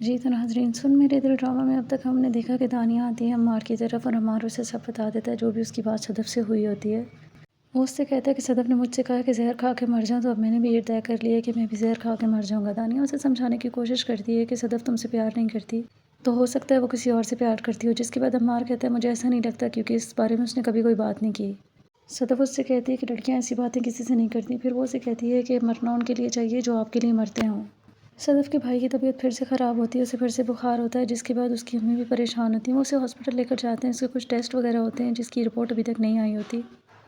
جی تو ناظرین، سن میرے دل ڈرامہ میں اب تک ہم نے دیکھا کہ دانیہ آتی ہے عمار کی طرف اور عمار اسے سب بتا دیتا ہے، جو بھی اس کی بات صدف سے ہوئی ہوتی ہے۔ وہ اس سے کہتا ہے کہ صدف نے مجھ سے کہا کہ زہر کھا کے مر جاؤں، تو اب میں نے بھی یہ طے کر لیا کہ میں بھی زہر کھا کے مر جاؤں گا۔ دانیہ اسے سمجھانے کی کوشش کرتی ہے کہ صدف تم سے پیار نہیں کرتی، تو ہو سکتا ہے وہ کسی اور سے پیار کرتی ہو، جس کے بعد عمار کہتا ہے مجھے ایسا نہیں لگتا، کیونکہ اس بارے میں اس نے کبھی کوئی بات نہیں کی۔ صدف اس سے کہتی ہے کہ لڑکیاں ایسی باتیں کسی سے نہیں کرتی، پھر وہ اسے کہتی ہے کہ مرنا ان کے لیے چاہیے جو آپ کے لیے مرتے ہوں۔ صدف کے بھائی کی طبیعت پھر سے خراب ہوتی ہے، اسے پھر سے بخار ہوتا ہے، جس کے بعد اس کی امی بھی پریشان ہوتی ہیں۔ وہ اسے ہاسپٹل لے کر جاتے ہیں، اس کے کچھ ٹیسٹ وغیرہ ہوتے ہیں جس کی رپورٹ ابھی تک نہیں آئی ہوتی۔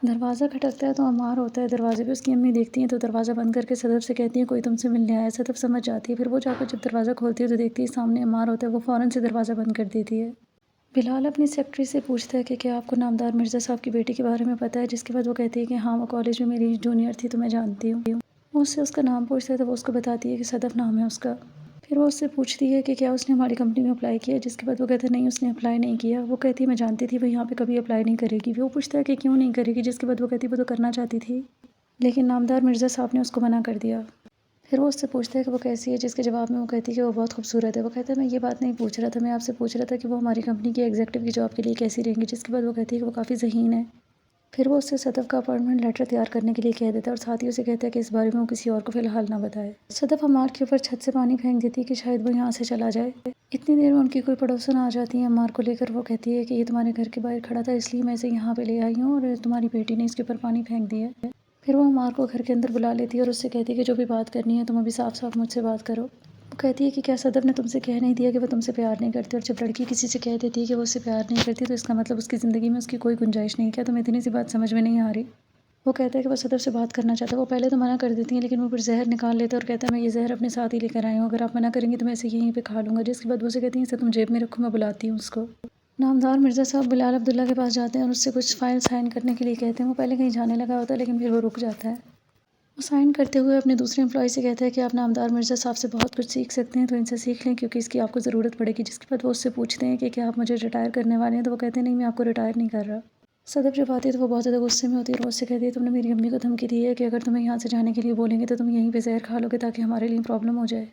دروازہ کھٹکتا ہے تو عمار ہوتا ہے، دروازے پہ اس کی امی دیکھتی ہیں تو دروازہ بند کر کے صدف سے کہتی ہیں کوئی تم سے ملنے آیا۔ صدف سمجھ جاتی ہے، پھر وہ جا کر جب دروازہ کھولتی ہے تو دیکھتی ہے سامنے عمار ہوتا ہے، وہ فوراً سے دروازہ بند کر دیتی ہے۔ بلال اپنی سیکرٹری سے پوچھتا ہے کہ کیا آپ کو نامدار مرزا صاحب کی بیٹی کے بارے میں پتہ ہے، جس کے بعد وہ کہتی ہے کہ ہاں، وہ کالج میں میری جونیئر تھی تو میں جانتی ہوں۔ وہ اس سے اس کا نام پوچھتا ہے تو وہ اس کو بتاتی ہے کہ صدف نام ہے اس کا۔ پھر وہ اس سے پوچھتی ہے کہ کیا اس نے ہماری کمپنی میں اپلائی کیا ہے، جس کے بعد وہ کہتا ہے نہیں، اس نے اپلائی نہیں کیا۔ وہ کہتی ہے میں جانتی تھی وہ یہاں پہ کبھی اپلائی نہیں کرے گی۔ وہ پوچھتا ہے کہ کیوں نہیں کرے گی، جس کے بعد وہ کہتی ہے وہ تو کرنا چاہتی تھی، لیکن نامدار مرزا صاحب نے اس کو منع کر دیا۔ پھر وہ اس سے پوچھتا ہے کہ وہ کیسی ہے، جس کے جواب میں وہ کہتی ہے کہ وہ بہت خوبصورت ہے۔ وہ کہتا ہے میں یہ بات نہیں پوچھ رہا تھا، میں آپ سے پوچھ رہا تھا کہ وہ ہماری کمپنی کی ایگزیکٹو کی جاب کے لیے کیسی رہیں گی، جس کے بعد وہ کہتی ہے کہ وہ کافی ذہین ہے۔ پھر وہ اس سے صدف کا اپائنٹمنٹ لیٹر تیار کرنے کے لیے کہہ دیتا ہے اور ساتھ ہی اسے کہتا ہے کہ اس بارے میں وہ کسی اور کو فی الحال نہ بتائے۔ صدف عمار کے اوپر چھت سے پانی پھینک دیتی ہے کہ شاید وہ یہاں سے چلا جائے۔ اتنی دیر میں ان کی کوئی پڑوسن آ جاتی ہے عمار کو لے کر۔ وہ کہتی ہے کہ یہ تمہارے گھر کے باہر کھڑا تھا، اس لیے میں اسے یہاں پہ لے آئی ہوں اور تمہاری بیٹی نے اس کے اوپر پانی پھینک دیا ہے۔ پھر وہ عمار کو گھر کے اندر بلا لیتی ہے اور اس سے کہتی ہے کہ جو بھی بات کرنی ہے تم ابھی صاف صاف مجھ سے بات کرو۔ وہ کہتی ہے کہ کیا صدف نے تم سے کہہ نہیں دیا کہ وہ تم سے پیار نہیں کرتی، اور جب لڑکی کسی سے کہہ دیتی ہے کہ وہ اس سے پیار نہیں کرتی تو اس کا مطلب اس کی زندگی میں اس کی کوئی گنجائش نہیں۔ کیا تمہیں اتنی سی بات سمجھ میں نہیں آ رہی؟ وہ کہتا ہے کہ وہ صدف سے بات کرنا چاہتا ہے۔ وہ پہلے تو منع کر دیتی ہیں، لیکن وہ پھر زہر نکال لیتا ہے اور کہتا ہے میں یہ زہر اپنے ساتھ ہی لے کر آئی ہوں، اگر آپ منع کریں گے تو میں اسے یہیں پہ کھا لوں گا، جس کے بعد وہ اسے کہتی ہیں اسے تم جیب میں رکھو، میں بلاتی ہوں اس کو۔ نامدار مرزا صاحب بلال عبداللہ کے پاس جاتے ہیں اور اس سے کچھ فائل سائن کرنے کے لیے کہتے ہیں۔ وہ پہلے کہیں جانے لگا ہوتا ہے لیکن پھر وہ رک جاتا ہے۔ وہ سائن کرتے ہوئے اپنے دوسرے امپلائی سے کہتا ہے کہ آپ نامدار مرزا صاحب سے بہت کچھ سیکھ سکتے ہیں، تو ان سے سیکھ لیں کیونکہ اس کی آپ کو ضرورت پڑے گی، جس کے بعد وہ اس سے پوچھتے ہیں کہ کیا آپ مجھے ریٹائر کرنے والے ہیں، تو وہ کہتے ہیں نہیں، میں آپ کو ریٹائر نہیں کر رہا۔ صدف جب آتی ہے تو وہ بہت زیادہ غصے میں ہوتی ہے اور وہ اس سے کہتی ہے تم نے میری امی کو دھمکی دی ہے کہ اگر تمہیں یہاں سے جانے کے لیے بولیں گے تو تم یہیں پہ زہر کھا لو گے تاکہ ہمارے لیے پرابلم ہو جائے۔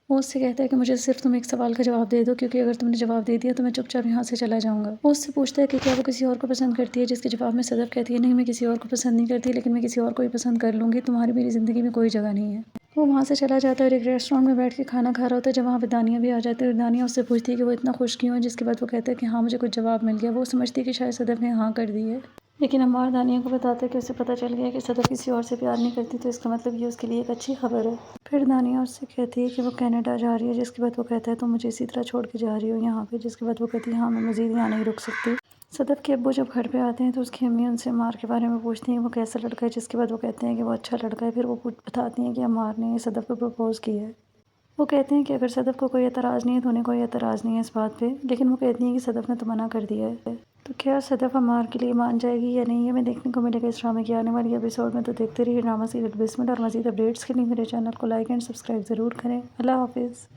وہ اس سے کہتا ہے کہ مجھے صرف تم ایک سوال کا جواب دے دو، کیونکہ اگر تم نے جواب دے دیا تو میں چپ چاپ یہاں سے چلا جاؤں گا۔ وہ اس سے پوچھتا ہے کہ کیا وہ کسی اور کو پسند کرتی ہے، جس کے جواب میں صدف کہتی ہے نہیں، میں کسی اور کو پسند نہیں کرتی، لیکن میں کسی اور کو ہی پسند کر لوں گی، تمہاری میری زندگی میں کوئی جگہ نہیں ہے۔ وہ وہاں سے چلا جاتا ہے اور ایک ریسٹورینٹ میں بیٹھ کے کھانا کھا رہا ہوتا ہے، جب وہاں پہ دانیہ بھی آ جاتی ہے اور دانیہ اس سے پوچھتی ہے کہ وہ اتنا خوش کیوں ہے، جس کے بعد وہ کہتا ہے کہ ہاں، مجھے کچھ جواب مل گیا۔ وہ سمجھتی ہے کہ شاید صدف نے ہاں کر دی ہے، لیکن عمار دانیہ کو بتاتا ہے کہ اسے پتہ چل گیا کہ صدف کسی اور سے پیار نہیں کرتی، تو اس کا مطلب یہ اس کے لیے ایک اچھی خبر ہے۔ پھر دانیہ اس سے کہتی ہے کہ وہ کینیڈا جا رہی ہے، جس کے بعد وہ کہتا ہے تم مجھے اسی طرح چھوڑ کے جا رہی ہو یہاں پہ، جس کے بعد وہ کہتی ہے ہاں، میں مزید یہاں نہیں رک سکتی۔ صدف کے ابو جب گھر پہ آتے ہیں تو اس کی امی ان سے عمار کے بارے میں پوچھتی ہیں وہ کیسا لڑکا ہے، جس کے بعد وہ کہتے ہیں کہ وہ اچھا لڑکا ہے۔ پھر وہ بتاتی ہیں کہ عمار نے صدف کو پرپوز کیا ہے۔ وہ کہتے ہیں کہ اگر صدف کو کوئی اعتراض نہیں ہے تو انہیں کوئی اعتراض نہیں ہے اس بات پہ، لیکن وہ کہتی ہیں کہ صدف نے تو منع کر دیا ہے۔ تو کیا صدف عمار کے لیے مان جائے گی یا نہیں، یہ ہمیں دیکھنے کو ملے گا اس ڈرامے کی آنے والی ایپیسوڈ میں۔ تو دیکھتے رہیے ڈرامہ سیریل بسمل، اور مزید اپڈیٹس کے لیے میرے چینل کو لائک اینڈ سبسکرائب ضرور کریں۔ اللہ حافظ۔